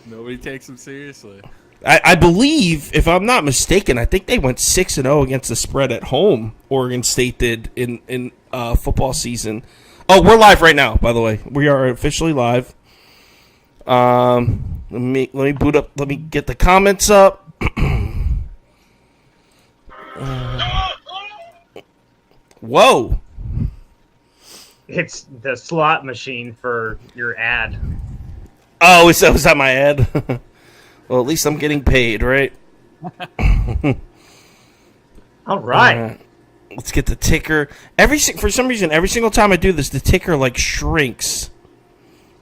Nobody takes them seriously. I believe, if I'm not mistaken, I think they went 6-0 against the spread at home. Oregon State did in football season. Oh, we're live right now. By the way, we are officially live. Let me boot up. Let me get the comments up. Whoa! It's the slot machine for your ad. Oh, was that my ad? Well, at least I'm getting paid, right? All right. Let's get the ticker. For some reason, every single time I do this, the ticker like shrinks,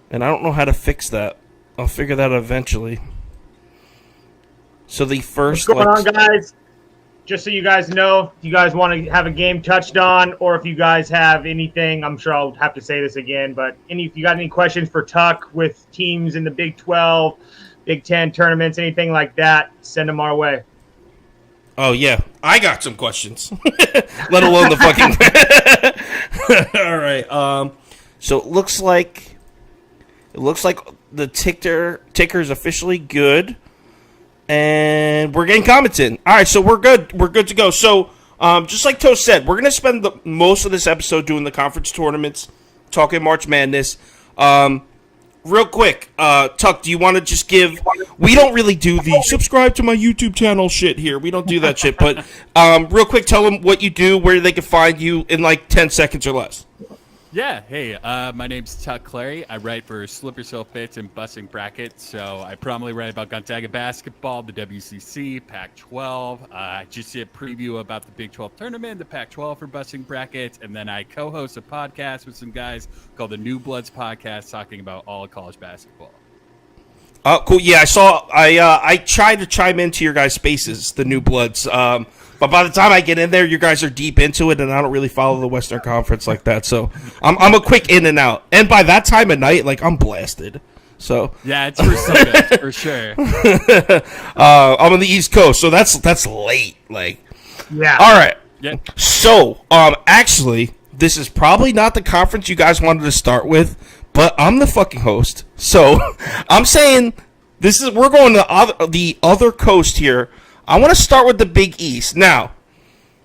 and I don't know how to fix that. I'll figure that out eventually. So the first, what's going on, guys? Just so you guys know, if you guys want to have a game touched on, or if you guys have anything, I'm sure I'll have to say this again, but if you got any questions for Tuck with teams in the Big 12, Big 10 tournaments, anything like that, send them our way. Oh, yeah. I got some questions. Let alone the fucking... All right. So it looks like the ticker is officially good. And we're getting comments in. All right, so we're good. We're good to go. So just like Toast said, we're going to spend most of this episode doing the conference tournaments, talking March Madness. Real quick, Tuck, do you want to just give... We don't really do the subscribe to my YouTube channel shit here. We don't do that shit. But real quick, tell them what you do, where they can find you in like 10 seconds or less. Yeah, hey, my name's Tuck Clary. I write for Slip Yourself Bits and Busting Brackets, so I primarily write about Gonzaga basketball, the WCC, Pac-12. I just did a preview about the Big 12 tournament, the Pac-12 for Busting Brackets, and then I co-host a podcast with some guys called the New Bloods Podcast, talking about all of college basketball. Oh, cool. Yeah, I saw. I tried to chime into your guys' spaces, the New Bloods. But by the time I get in there, you guys are deep into it, and I don't really follow the Western Conference like that. So I'm a quick in and out. And by that time of night, like, I'm blasted. So yeah, it's for some for sure. I'm on the East Coast, so that's late. Like, yeah. All right. Yeah. So actually, this is probably not the conference you guys wanted to start with, but I'm the fucking host. So I'm saying we're going to the other coast here. I want to start with the Big East. Now,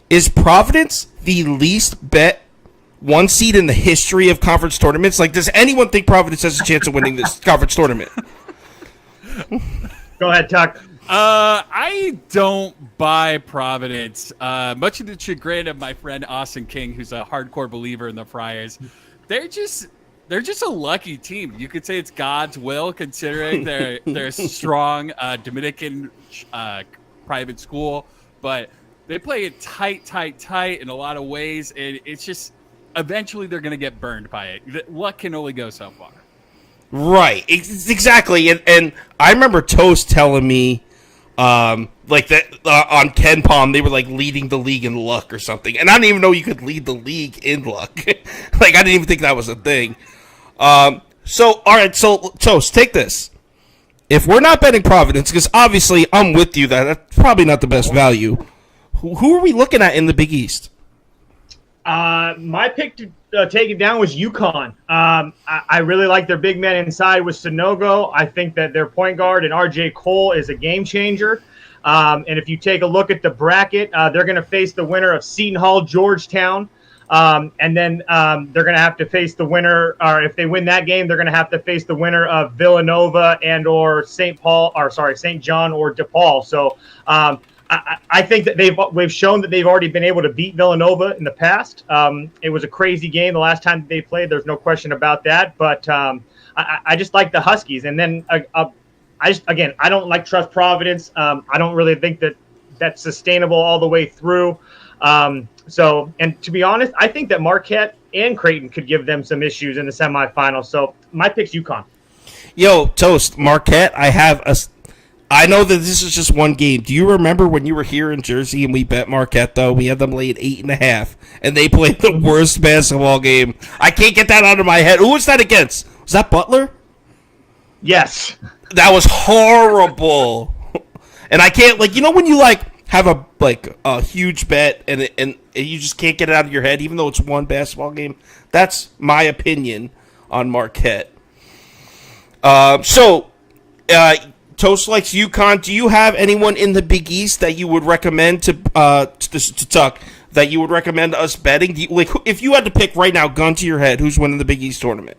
is Providence the least bet one seed in the history of conference tournaments? Like, does anyone think Providence has a chance of winning this conference tournament? Go ahead, Tuck. I don't buy Providence. Much to the chagrin of my friend Austin King, who's a hardcore believer in the Friars. They're just a lucky team. You could say it's God's will, considering they're a strong Dominican private school, but they play it tight in a lot of ways, and it's just eventually they're going to get burned by it. Luck can only go so far. Right, exactly. And I remember Toast telling me like that on Ken Palm, they were like leading the league in luck or something, and I didn't even know you could lead the league in luck. Like, I didn't even think that was a thing. So all right, so Toast, take this. If we're not betting Providence, because obviously I'm with you that that's probably not the best value, who are we looking at in the Big East? My pick to take it down was Uconn. I really like their big man inside with Sonogo. I think that their point guard and RJ Cole is a game changer. And if you take a look at the bracket, they're going to face the winner of Seton Hall, Georgetown. And then they're going to have to face the winner, or if they win that game, they're going to have to face the winner of Villanova and or St. John or DePaul. So I think that we've shown that they've already been able to beat Villanova in the past. It was a crazy game the last time they played. There's no question about that. But I just like the Huskies. And then I don't like trust Providence. I don't really think that that's sustainable all the way through. And to be honest, I think that Marquette and Creighton could give them some issues in the semifinals. So my pick's UConn. Yo, Toast, Marquette, I know that this is just one game. Do you remember when you were here in Jersey and we bet Marquette, though? We had them laid 8.5, and they played the worst basketball game. I can't get that out of my head. Who was that against? Was that Butler? Yes. That was horrible. And I can't, like, you know when you, like, have a huge bet and you just can't get it out of your head, even though it's one basketball game? That's my opinion on Marquette. So Toast likes UConn. Do you have anyone in the Big East that you would recommend to Tuck that you would recommend us betting? If you had to pick right now, gun to your head, who's winning the Big East tournament?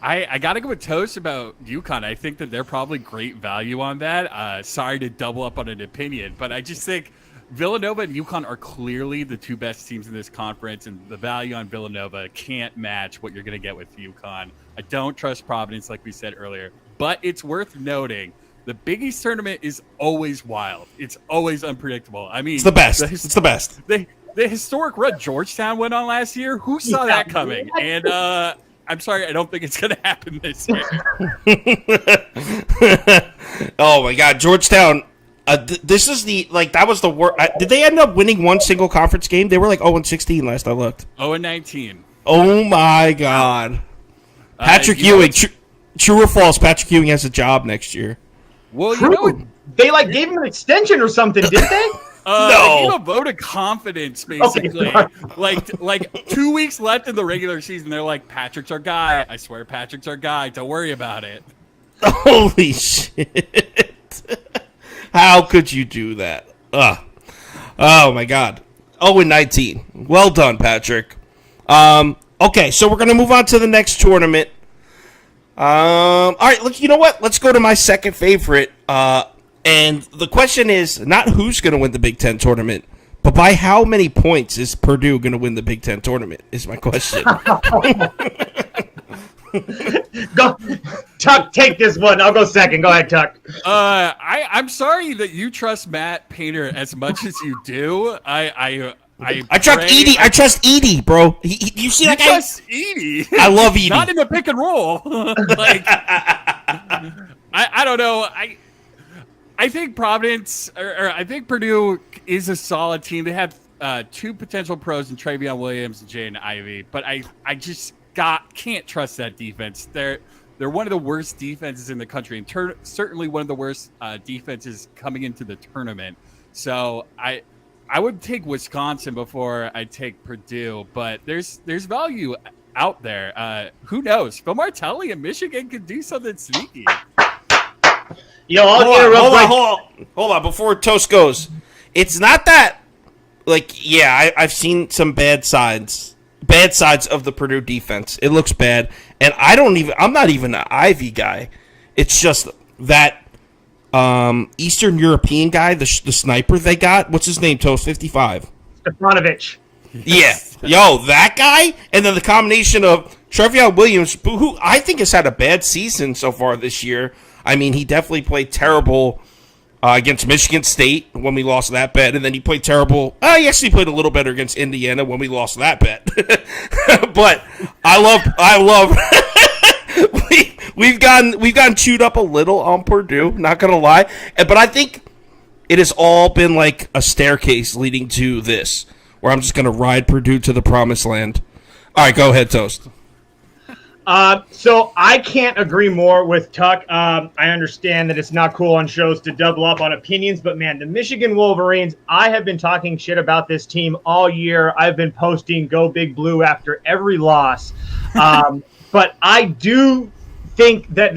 I got to go with Toast about UConn. I think that they're probably great value on that. Sorry to double up on an opinion, but I just think Villanova and UConn are clearly the two best teams in this conference, and the value on Villanova can't match what you're going to get with UConn. I don't trust Providence, like we said earlier, but it's worth noting the Big East tournament is always wild. It's always unpredictable. I mean, it's the best. It's the best. The historic run Georgetown went on last year. Who saw that coming? And I'm sorry, I don't think it's going to happen this year. Oh my God, Georgetown! This is that was the worst. Did they end up winning one single conference game? They were like 0-16 last I looked. 0-19. Oh my God, Patrick Ewing. True or false? Patrick Ewing has a job next year. Well, you know, they gave him an extension or something, didn't they? No. They gave a vote of confidence, basically. Okay. like 2 weeks left in the regular season, they're like, Patrick's our guy. I swear, Patrick's our guy. Don't worry about it. Holy shit! How could you do that? Oh my God. 0-19. Well done, Patrick. Okay, so we're gonna move on to the next tournament. All right, you know what? Let's go to my second favorite. And the question is not who's going to win the Big Ten tournament, but by how many points is Purdue going to win the Big Ten tournament is my question. Go, Tuck, take this one. I'll go second. Go ahead, Tuck. I'm sorry that you trust Matt Painter as much as you do. I trust Edey. I trust Edey, bro. You see that guy? Trust Edey. I love Edey. Not in the pick and roll. I don't know. I think Providence or I think Purdue is a solid team. They have two potential pros in Travion Williams and Jaden Ivey, but I just can't trust that defense. They're one of the worst defenses in the country, and certainly one of the worst defenses coming into the tournament. So I would take Wisconsin before I take Purdue, but there's value out there. Who knows? Phil Martelli in Michigan could do something sneaky. Yo, hold on. Before Toast goes, it's not that. I've seen some bad sides of the Purdue defense. It looks bad, and I'm not even an Ivy guy. It's just that Eastern European guy, the sniper they got. What's his name? Toast 55. Stefanovic. Yeah, yo, that guy, and then the combination of Trevion Williams, who I think has had a bad season so far this year. I mean, he definitely played terrible against Michigan State when we lost that bet, and then he played terrible. He actually played a little better against Indiana when we lost that bet. But I love. we've gotten chewed up a little on Purdue. Not gonna lie, but I think it has all been like a staircase leading to this, where I'm just gonna ride Purdue to the promised land. All right, go ahead, Toast. So I can't agree more with Tuck. I understand that it's not cool on shows to double up on opinions, but man, the Michigan Wolverines, I have been talking shit about this team all year. I've been posting Go Big Blue after every loss. But I do think that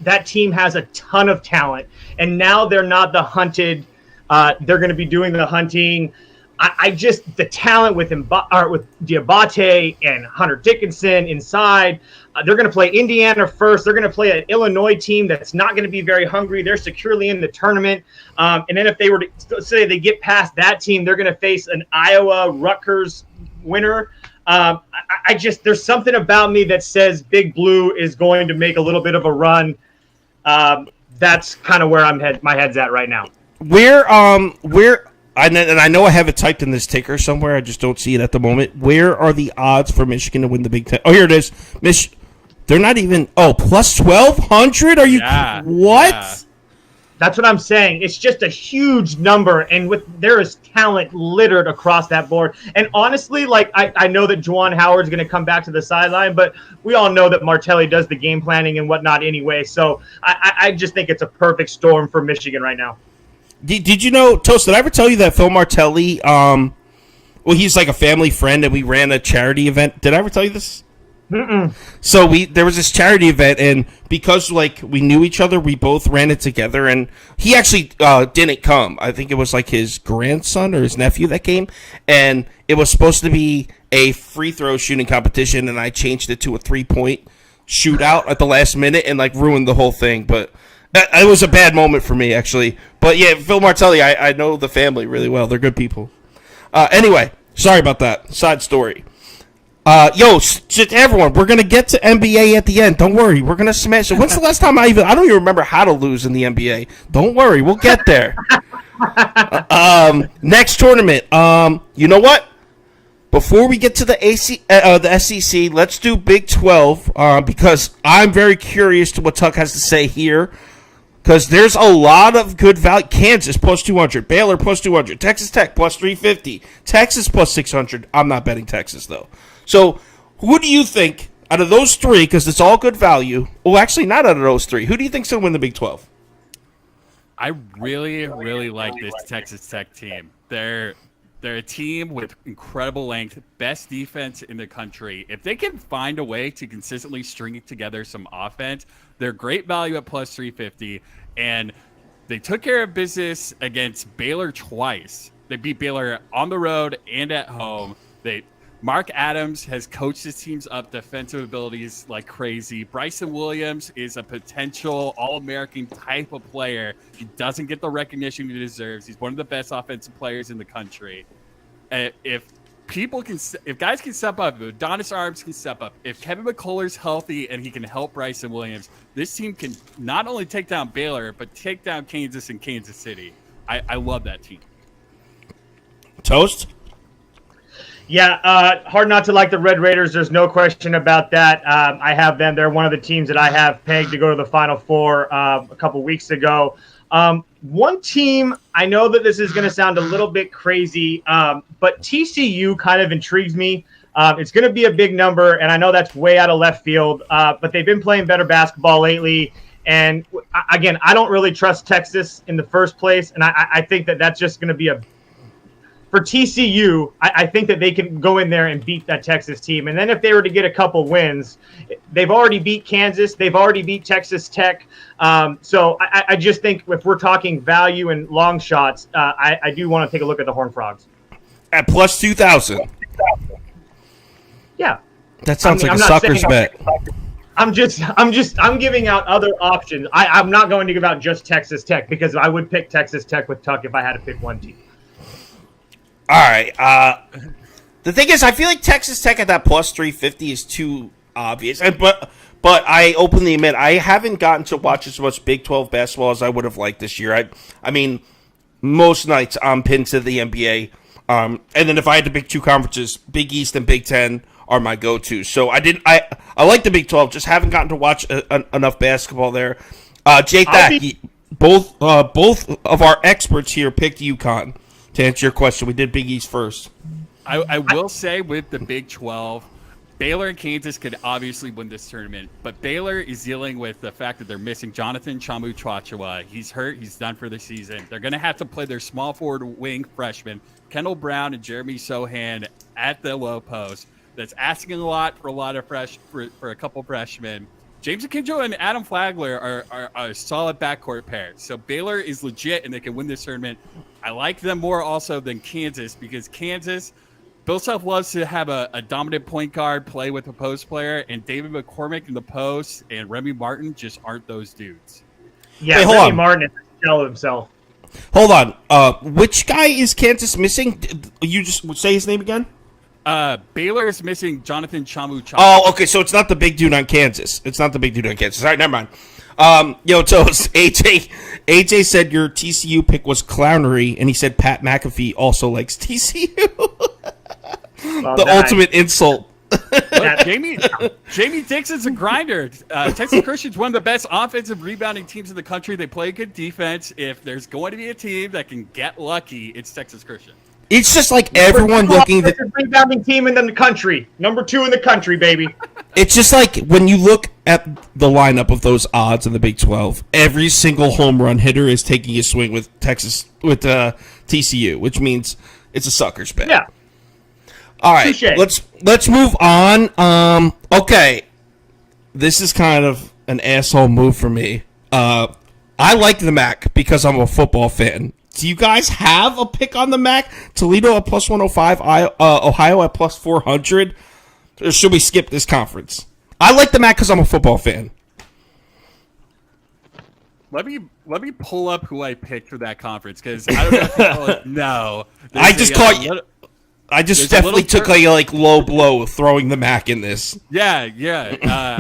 that team has a ton of talent, and now they're not the hunted. They're going to be doing the hunting. The talent with Diabate and Hunter Dickinson inside. They're going to play Indiana first. They're going to play an Illinois team that's not going to be very hungry. They're securely in the tournament. And then if they were to say they get past that team, they're going to face an Iowa Rutgers winner. There's something about me that says Big Blue is going to make a little bit of a run. That's kind of where my head's at right now. And I know I have it typed in this ticker somewhere. I just don't see it at the moment. Where are the odds for Michigan to win the Big Ten? Oh, here it is. They're not even. Oh, plus 1,200. Are you? Yeah, what? Yeah. That's what I'm saying. It's just a huge number, and there is talent littered across that board. And honestly, I know that Juwan Howard's going to come back to the sideline, but we all know that Martelli does the game planning and whatnot anyway. So I just think it's a perfect storm for Michigan right now. Did you know, Toast, did I ever tell you that Phil Martelli, he's like a family friend, and we ran a charity event. Did I ever tell you this? So there was this charity event, and because like we knew each other, we both ran it together. And he actually didn't come. I think it was like his grandson or his nephew that came, and it was supposed to be a free throw shooting competition, and I changed it to a 3-point shootout at the last minute and like ruined the whole thing. But it was a bad moment for me, actually. But yeah, Phil Martelli, I know the family really well. They're good people. Anyway, sorry about that. Side story. To everyone, we're gonna get to NBA at the end. Don't worry, we're gonna smash it. When's the last time I don't even remember how to lose in the NBA. Don't worry, we'll get there. Next tournament. You know what? Before we get to the SEC, let's do Big 12 because I'm very curious to what Tuck has to say here. Because there's a lot of good value. Kansas plus 200, Baylor plus 200, Texas Tech plus 350, Texas plus 600. I'm not betting Texas though. So, who do you think out of those three, because it's all good value, well, actually not out of those three, who do you think's going to win the Big 12? I really, really like this Texas Tech team. They're a team with incredible length, best defense in the country. If they can find a way to consistently string together some offense, they're great value at plus 350, and they took care of business against Baylor twice. They beat Baylor on the road and at home. Mark Adams has coached his teams up defensive abilities like crazy. Bryson Williams is a potential All-American type of player. He doesn't get the recognition he deserves. He's one of the best offensive players in the country. If guys can step up, if Adonis Arms can step up, if Kevin McCullar's healthy and he can help Bryson Williams, this team can not only take down Baylor, but take down Kansas and Kansas City. I love that team. Toast? Yeah, hard not to like the Red Raiders. There's no question about that. I have them. They're one of the teams that I have pegged to go to the Final Four a couple weeks ago. One team, I know that this is going to sound a little bit crazy, but TCU kind of intrigues me. It's going to be a big number, and I know that's way out of left field, but they've been playing better basketball lately. And, again, I don't really trust Texas in the first place, and I think that that's just going to be for TCU, I think that they can go in there and beat that Texas team. And then if they were to get a couple wins, they've already beat Kansas. They've already beat Texas Tech. So I just think if we're talking value and long shots, I do want to take a look at the Horned Frogs. At plus 2,000. Yeah. That sounds like a sucker's bet. I'm giving out other options. I'm not going to give out just Texas Tech because I would pick Texas Tech with Tuck if I had to pick one team. All right. The thing is, I feel like Texas Tech at that plus 350 is too obvious. But I openly admit, I haven't gotten to watch as much Big 12 basketball as I would have liked this year. I mean, most nights I'm pinned to the NBA. And then if I had to pick two conferences, Big East and Big 10 are my go-tos. So I like the Big 12, just haven't gotten to watch enough basketball there. Jake, both of our experts here picked Uconn. To answer your question, we did Big East first. I will say with the Big 12, Baylor and Kansas could obviously win this tournament, but Baylor is dealing with the fact that they're missing Jonathan Chamu-Chachua. He's hurt. He's done for the season. They're going to have to play their small forward wing freshmen, Kendall Brown and Jeremy Sohan, at the low post. That's asking a lot for a couple freshmen. James Akinjo and Adam Flagler are a solid backcourt pair. So Baylor is legit, and they can win this tournament. I like them more also than Kansas because Kansas, Bill Self loves to have a dominant point guard play with a post player, and David McCormick in the post and Remy Martin just aren't those dudes. Yeah, hey, Remy Martin is a shell of himself. Hold on. Which guy is Kansas missing? You just say his name again? Baylor is missing Jonathan Chamu-Chachua. Oh, okay, so it's not the big dude on Kansas. All right, never mind. Toast, AJ said your TCU pick was clownery, and he said Pat McAfee also likes TCU. Ultimate insult. Jamie Dixon's a grinder. Texas Christian's one of the best offensive rebounding teams in the country. They play good defense. If there's going to be a team that can get lucky, it's Texas Christian. It's just like everyone looking at the rebounding team in the country. Number 2 in the country, baby. It's just like when you look at the lineup of those odds in the Big 12, every single home run hitter is taking a swing with TCU, which means it's a sucker's bet. Yeah. All right, Touché. let's move on. Okay, this is kind of an asshole move for me. I like the MAC because I'm a football fan. Do you guys have a pick on the MAC? Toledo at plus 105, Ohio at plus 400. Or should we skip this conference? I like the MAC because I'm a football fan. Let me pull up who I picked for that conference because I don't know if people know. I just definitely took a low blow throwing the MAC in this. Yeah.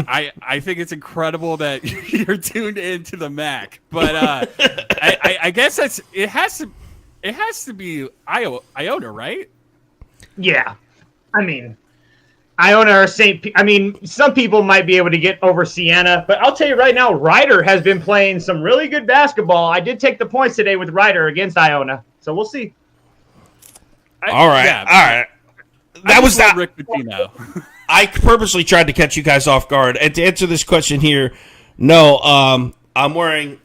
I think it's incredible that you're tuned into the MAC, but I guess it has to be Iona, right? Yeah, I mean, Iona or some people might be able to get over Siena, but I'll tell you right now, Ryder has been playing some really good basketball. I did take the points today with Ryder against Iona, so we'll see. All right. That was that. Rick Pitino. I purposely tried to catch you guys off guard. And to answer this question here, no, I'm wearing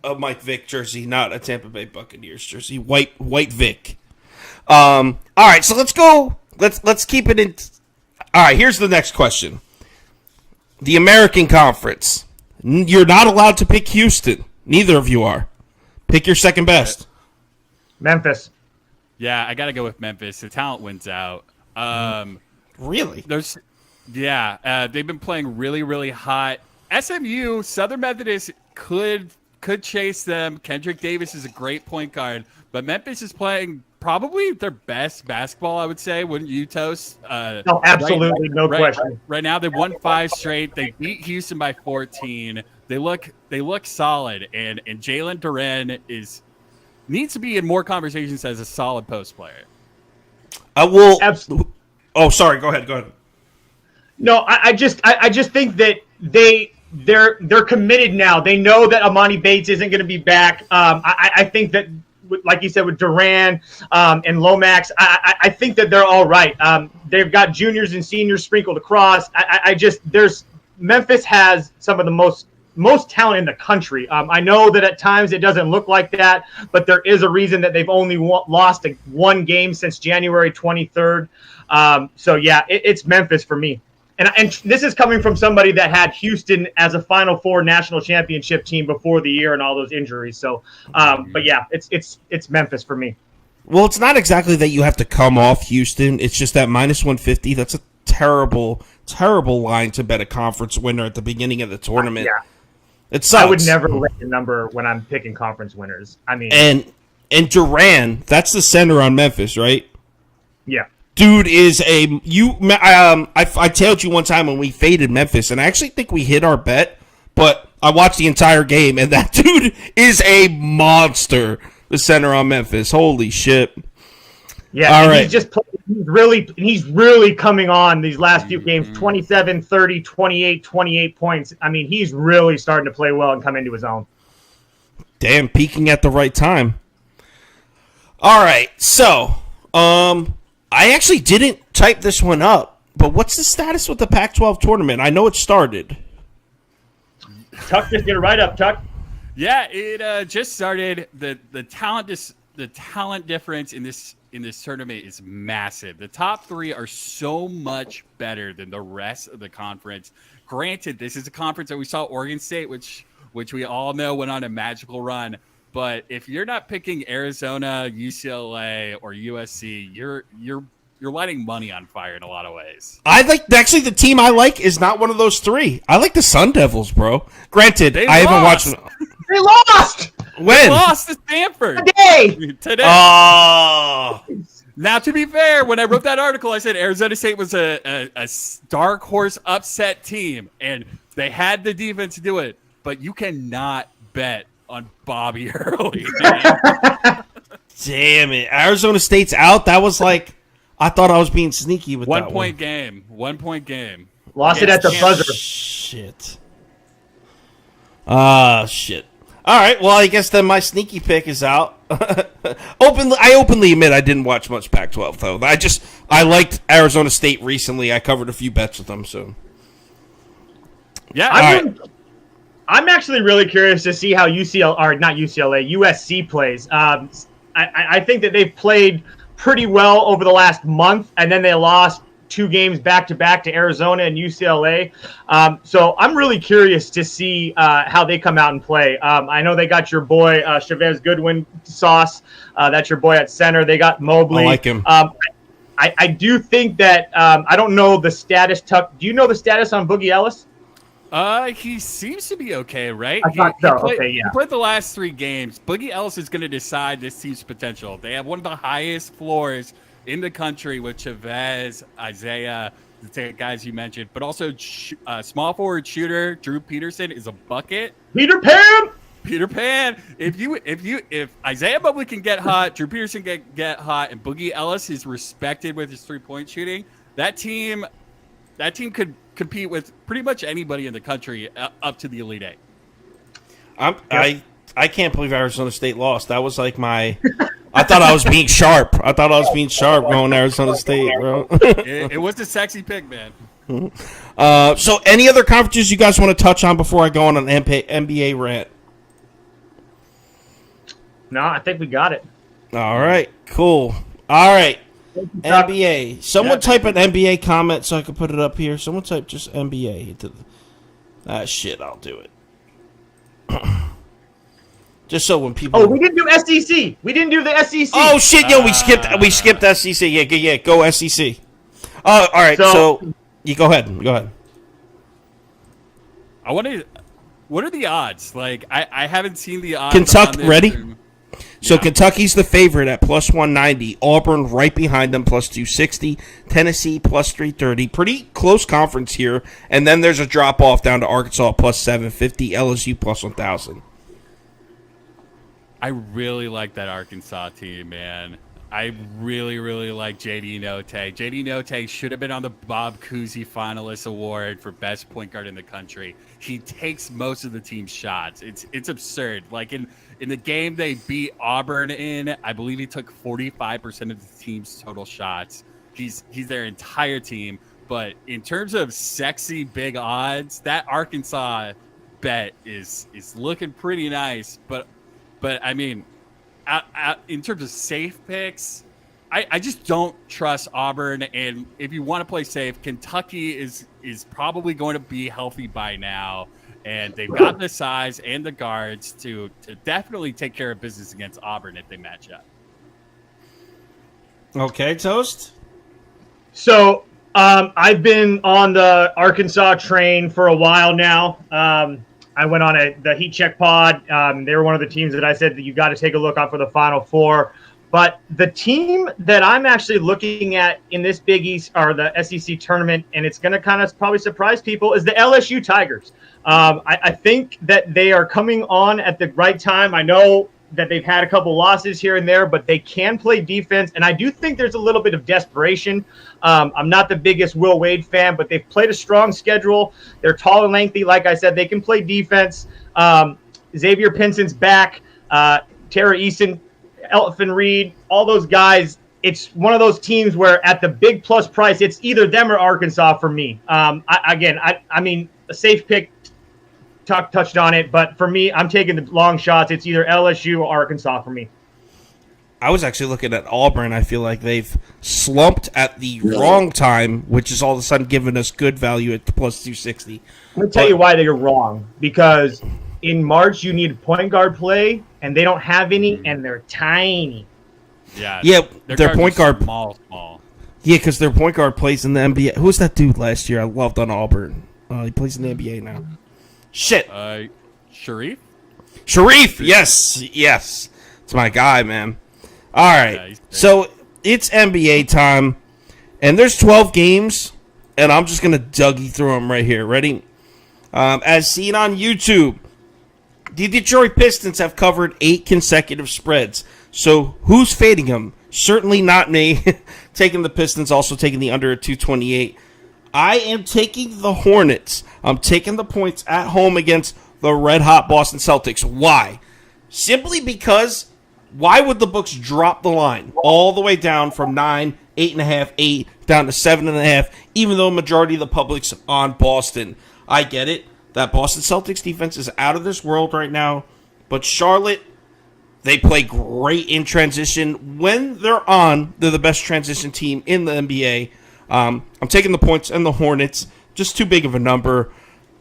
a Mike Vick jersey, not a Tampa Bay Buccaneers jersey. White Vic. All right, so let's go. Let's keep it in. All right, here's the next question. The American Conference. You're not allowed to pick Houston. Neither of you are. Pick your second best. Memphis. Yeah, I got to go with Memphis. The talent wins out. Really? They've been playing really, really hot. SMU, Southern Methodist could chase them. Kendrick Davis is a great point guard, but Memphis is playing probably their best basketball, I would say. Wouldn't you, Toast? No, absolutely, no question. Right now, they've won 5 straight. They beat Houston by 14. They look solid, and Jalen Duren needs to be in more conversations as a solid post player. I will. Absolutely. Oh, sorry. Go ahead. No, I just think that they're committed now. They know that Amani Bates isn't going to be back. I think that, like you said, with Duran and Lomax, I think that they're all right. They've got juniors and seniors sprinkled across. Memphis has some of the most talent in the country. I know that at times it doesn't look like that, but there is a reason that they've only lost one game since January 23rd. So yeah, it's Memphis for me. And this is coming from somebody that had Houston as a Final Four national championship team before the year and all those injuries. So, but yeah, it's Memphis for me. Well, it's not exactly that you have to come off Houston. It's just that minus 150. That's a terrible, terrible line to bet a conference winner at the beginning of the tournament. Yeah. It sucks. I would never lay the number when I'm picking conference winners. I mean, and Duran, that's the center on Memphis, right? Yeah. Dude is I tailed you one time when we faded Memphis, and I actually think we hit our bet, but I watched the entire game, and that dude is a monster, the center on Memphis. Holy shit. Yeah, all right. He's really coming on these last few games, 27, 30, 28, 28 points. I mean, he's really starting to play well and come into his own. Damn, peaking at the right time. All right, so, I actually didn't type this one up, but what's the status with the Pac-12 tournament? I know it started. Tuck, just get it right up, Tuck. Yeah, it just started. The talent difference in this tournament is massive. The top 3 are so much better than the rest of the conference. Granted, this is a conference that we saw Oregon State, which we all know went on a magical run. But if you're not picking Arizona, UCLA, or USC, you're lighting money on fire in a lot of ways. Actually the team I like is not one of those 3. I like the Sun Devils, bro. Granted, I haven't watched them. They lost. When? They lost to Stanford today. Oh. Now, to be fair, when I wrote that article, I said Arizona State was a dark horse upset team, and they had the defense to do it. But you cannot bet on Bobby Hurley. Damn it. Arizona State's out. That was like, I thought I was being sneaky with that one. 1 point game. Lost it at the buzzer. Shit. Shit. All right, well, I guess then my sneaky pick is out. I openly admit I didn't watch much Pac-12, though. I liked Arizona State recently. I covered a few bets with them, so. Yeah. I'm actually really curious to see how USC plays. I think that they've played pretty well over the last month, and then they lost 2 games back-to-back to Arizona and UCLA. So I'm really curious to see how they come out and play. I know they got your boy Chavez Goodwin Sauce. That's your boy at center. They got Mobley. I like him. I do think that I don't know the status. Do you know the status on Boogie Ellis? He seems to be okay, right? I thought so. Okay, He played the last 3 games. Boogie Ellis is going to decide this team's potential. They have one of the highest floors in the country with Chavez, Isaiah, the guys you mentioned, but also small forward shooter Drew Peterson is a bucket. Peter Pan. If Isaiah Mobley can get hot, Drew Peterson get hot, and Boogie Ellis is respected with his 3-point shooting, that team could compete with pretty much anybody in the country up to the Elite Eight. I can't believe Arizona State lost. That was like my. I thought I was being sharp. Going to Arizona State, bro. it was a sexy pick, man. So, any other conferences you guys want to touch on before I go on an NBA rant? No, I think we got it. All right, cool. All right, NBA. Someone type an NBA comment so I can put it up here. Someone type just NBA. Shit, I'll do it. Just so when people. Oh, we didn't do SEC. We didn't do the SEC. Oh shit, yo, we skipped SEC. Yeah, go SEC. All right, so you go ahead. I wanted. What are the odds? Like, I haven't seen the odds. Kentucky, ready? So Kentucky's the favorite at plus 190. Auburn right behind them, plus 260. Tennessee plus 330. Pretty close conference here. And then there's a drop off down to Arkansas plus 750. LSU plus 1,000. I really like that Arkansas team, man. I really, really like J.D. Note. J.D. Note should have been on the Bob Cousy Finalist Award for best point guard in the country. He takes most of the team's shots. It's absurd. Like in the game they beat Auburn in, I believe he took 45% of the team's total shots. He's their entire team. But in terms of sexy big odds, that Arkansas bet is looking pretty nice. But I mean, in terms of safe picks, I just don't trust Auburn. And if you want to play safe, Kentucky is probably going to be healthy by now. And they've got the size and the guards to definitely take care of business against Auburn if they match up. Okay, Toast? So I've been on the Arkansas train for a while now. I went on the Heat Check pod. They were one of the teams that I said that you got to take a look out for the Final Four. But the team that I'm actually looking at in this Big East or the SEC tournament, and it's going to kind of probably surprise people, is the LSU Tigers. I think that they are coming on at the right time. I know that they've had a couple losses here and there, but they can play defense. And I do think there's a little bit of desperation. I'm not the biggest Will Wade fan, but they've played a strong schedule. They're tall and lengthy. Like I said, they can play defense. Xavier Pinson's back. Tara Eason, Elfin Reed, all those guys. It's one of those teams where at the big plus price, it's either them or Arkansas for me. I mean, a safe pick. Tuck touched on it, but for me, I'm taking the long shots. It's either LSU or Arkansas for me. I was actually looking at Auburn. I feel like they've slumped at the wrong time, which is all of a sudden giving us good value at plus 260. Let me tell you why they're wrong. Because in March, you need point guard play, and they don't have any, and they're tiny. Yeah, their point guard small. Yeah, because their point guard plays in the NBA. Who was that dude last year I loved on Auburn? He plays in the NBA now. Shit. Sharif? Yes. It's my guy, man. All right. So it's NBA time, and there's 12 games, and I'm just going to Dougie through them right here. Ready? As seen on YouTube, the Detroit Pistons have covered 8 consecutive spreads. So who's fading them? Certainly not me. Taking the Pistons, also taking the under at 228. I am taking the Hornets. I'm taking the points at home against the red-hot Boston Celtics. Why? Simply because why would the books drop the line all the way down from 9, 8.5, 8, down to 7.5, even though a majority of the public's on Boston? I get it. That Boston Celtics defense is out of this world right now. But Charlotte, They play great in transition. When they're on, they're the best transition team in the NBA. I'm taking the points and the Hornets. Just too big of a number.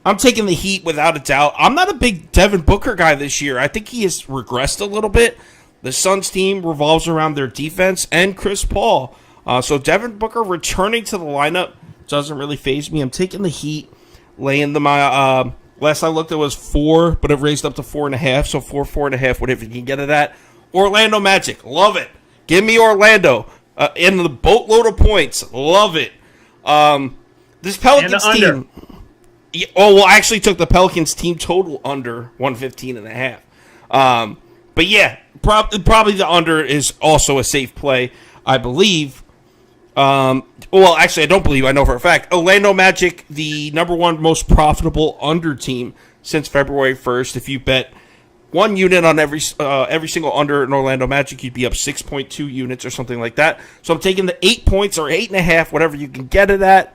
I'm taking the Heat without a doubt. I'm not a big Devin Booker guy this year. I think he has regressed a little bit. The Suns team revolves around their defense and Chris Paul. So Devin Booker returning to the lineup doesn't really faze me. I'm taking the Heat, laying them. Last I looked, it was 4, but it raised up to 4.5. So 4.5, whatever you can get it at. Orlando Magic, love it. Give me Orlando in the boatload of points. Love it. This Pelicans team. I actually took the Pelicans team total under 115.5. But yeah, probably the under is also a safe play, I believe. Actually, I don't believe. I know for a fact. Orlando Magic, the number 1 most profitable under team since February 1st. If you bet 1 unit on every single under in Orlando Magic, you'd be up 6.2 units or something like that. So I'm taking the 8 points or 8.5, whatever you can get it at.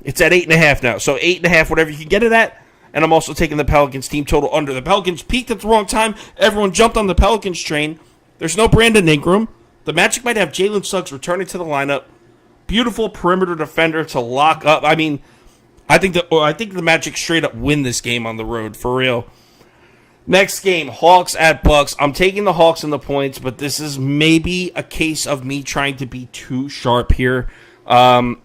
It's at 8.5 now. So 8.5, whatever you can get it at. And I'm also taking the Pelicans team total under. The Pelicans peaked at the wrong time. Everyone jumped on the Pelicans train. There's no Brandon Ingram. The Magic might have Jalen Suggs returning to the lineup. Beautiful perimeter defender to lock up. I mean, I think the Magic straight up win this game on the road, for real. Next game, Hawks at Bucks. I'm taking the Hawks in the points, but this is maybe a case of me trying to be too sharp here. The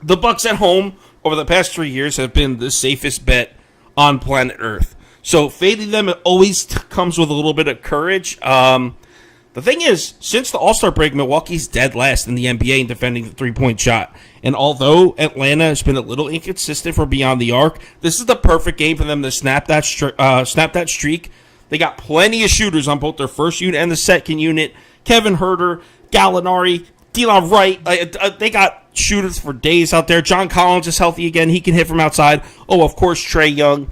Bucks at home over the past 3 years have been the safest bet on planet Earth. So fading them always comes with a little bit of courage. The thing is, since the All-Star break, Milwaukee's dead last in the NBA in defending the three-point shot. And although Atlanta has been a little inconsistent from beyond the arc, this is the perfect game for them to snap that streak. They got plenty of shooters on both their first unit and the second unit. Kevin Huerter, Gallinari, Delon Wright. They got shooters for days out there. John Collins is healthy again. He can hit from outside. Oh, of course, Trae Young.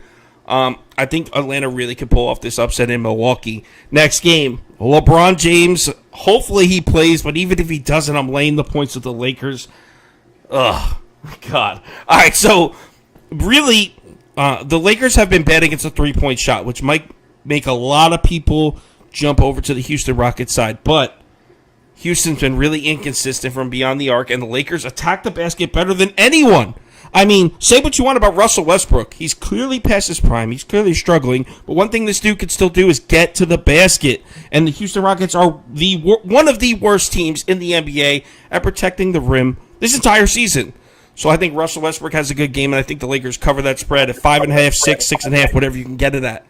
I think Atlanta really could pull off this upset in Milwaukee. Next game, LeBron James. Hopefully he plays, but even if he doesn't, I'm laying the points with the Lakers. Ugh, God. All right, so really, the Lakers have been bad against the three-point shot, which might make a lot of people jump over to the Houston Rockets side, but Houston's been really inconsistent from beyond the arc, and the Lakers attack the basket better than anyone. I mean, say what you want about Russell Westbrook. He's clearly past his prime. He's clearly struggling. But one thing this dude can still do is get to the basket. And the Houston Rockets are one of the worst teams in the NBA at protecting the rim this entire season. So I think Russell Westbrook has a good game, and I think the Lakers cover that spread at 5.5, 6, 6.5, whatever you can get it at.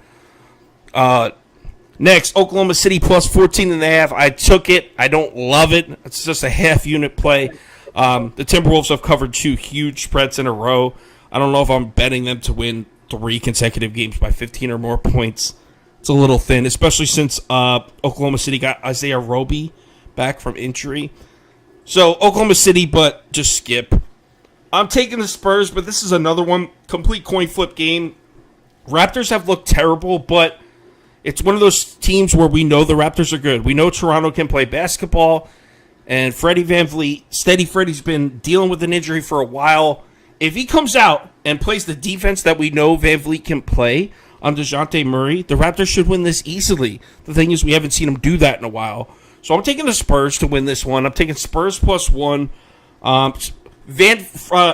Next, Oklahoma City plus 14.5. I took it. I don't love it. It's just a half-unit play. The Timberwolves have covered 2 huge spreads in a row. I don't know if I'm betting them to win 3 consecutive games by 15 or more points. It's a little thin, especially since Oklahoma City got Isaiah Roby back from injury. So, Oklahoma City, but just skip. I'm taking the Spurs, but this is another one, complete coin flip game. Raptors have looked terrible, but it's one of those teams where we know the Raptors are good. We know Toronto can play basketball. And Freddie VanVleet, Steady Freddie's been dealing with an injury for a while. If he comes out and plays the defense that we know VanVleet can play on DeJounte Murray, the Raptors should win this easily. The thing is, we haven't seen him do that in a while. So I'm taking the Spurs to win this one. I'm taking Spurs plus 1.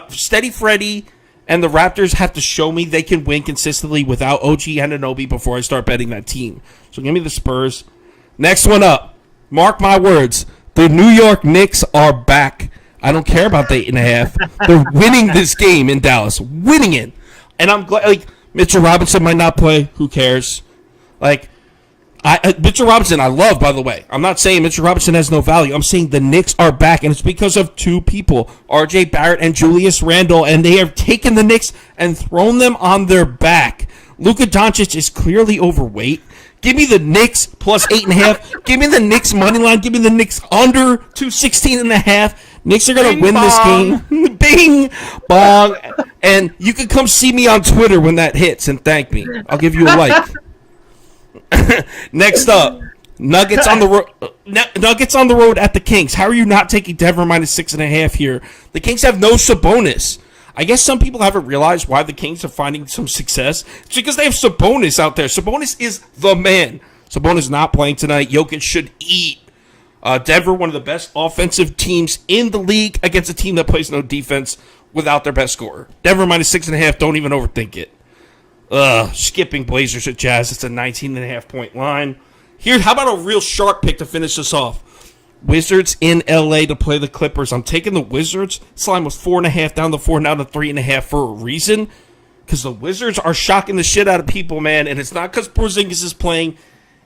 Steady Freddie and the Raptors have to show me they can win consistently without OG Anunoby before I start betting that team. So give me the Spurs. Next one up. Mark my words. The New York Knicks are back. I don't care about the 8.5. They're winning this game in Dallas. Winning it. And I'm glad, like, Mitchell Robinson might not play. Who cares? Like, Mitchell Robinson, I love, by the way. I'm not saying Mitchell Robinson has no value. I'm saying the Knicks are back, and it's because of 2 people, R.J. Barrett and Julius Randle, and they have taken the Knicks and thrown them on their back. Luka Doncic is clearly overweight. Give me the Knicks plus 8.5. Give me the Knicks money line. Give me the Knicks under 216.5. Knicks are going to win this game. Bing, bong. And you can come see me on Twitter when that hits and thank me. I'll give you a like. Next up, Nuggets on the road at the Kings. How are you not taking Denver minus 6.5 here? The Kings have no Sabonis. I guess some people haven't realized why the Kings are finding some success. It's because they have Sabonis out there. Sabonis is the man. Sabonis not playing tonight. Jokic should eat. Denver, one of the best offensive teams in the league against a team that plays no defense without their best scorer. Denver minus 6.5. Don't even overthink it. Skipping Blazers at Jazz. It's a 19.5 point line. Here, how about a real sharp pick to finish this off? Wizards in LA to play the Clippers. I'm taking the Wizards. This line was 4.5 down to 4, now to 3.5 for a reason. Because the Wizards are shocking the shit out of people, man. And it's not because Porzingis is playing.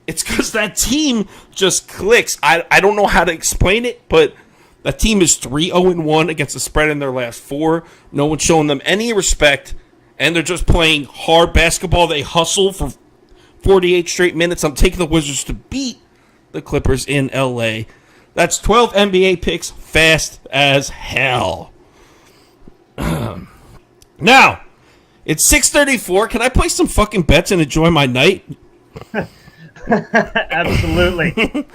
It's because that team just clicks. I don't know how to explain it, but that team is 3-0-1 against the spread in their last 4. No one's showing them any respect. And they're just playing hard basketball. They hustle for 48 straight minutes. I'm taking the Wizards to beat the Clippers in LA. That's 12 NBA picks fast as hell. Now, it's 6:34. Can I play some fucking bets and enjoy my night? Absolutely.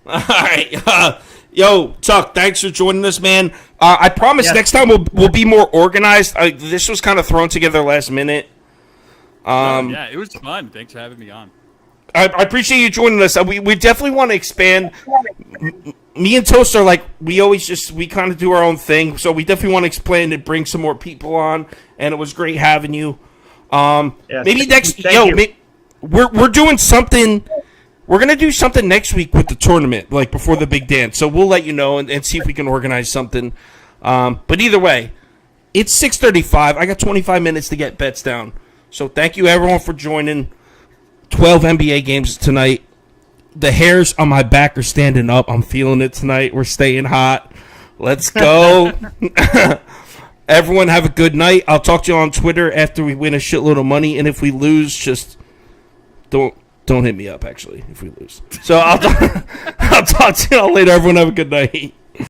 All right. Yo, Tuck, thanks for joining us, man. I promise next time we'll be more organized. This was kind of thrown together last minute. Yeah, it was fun. Thanks for having me on. I appreciate you joining us. We definitely want to expand. Me and Toast are like, we kind of do our own thing. So we definitely want to expand and bring some more people on. And it was great having you. Maybe next, we're doing something. We're going to do something next week with the tournament, like before the big dance. So we'll let you know and see if we can organize something. But either way, it's 6:35. I got 25 minutes to get bets down. So thank you, everyone, for joining. 12 NBA games tonight. The hairs on my back are standing up. I'm feeling it tonight. We're staying hot. Let's go. Everyone have a good night. I'll talk to you on Twitter after we win a shitload of money. And if we lose, just don't hit me up, actually, if we lose. So I'll talk to you all later. Everyone have a good night.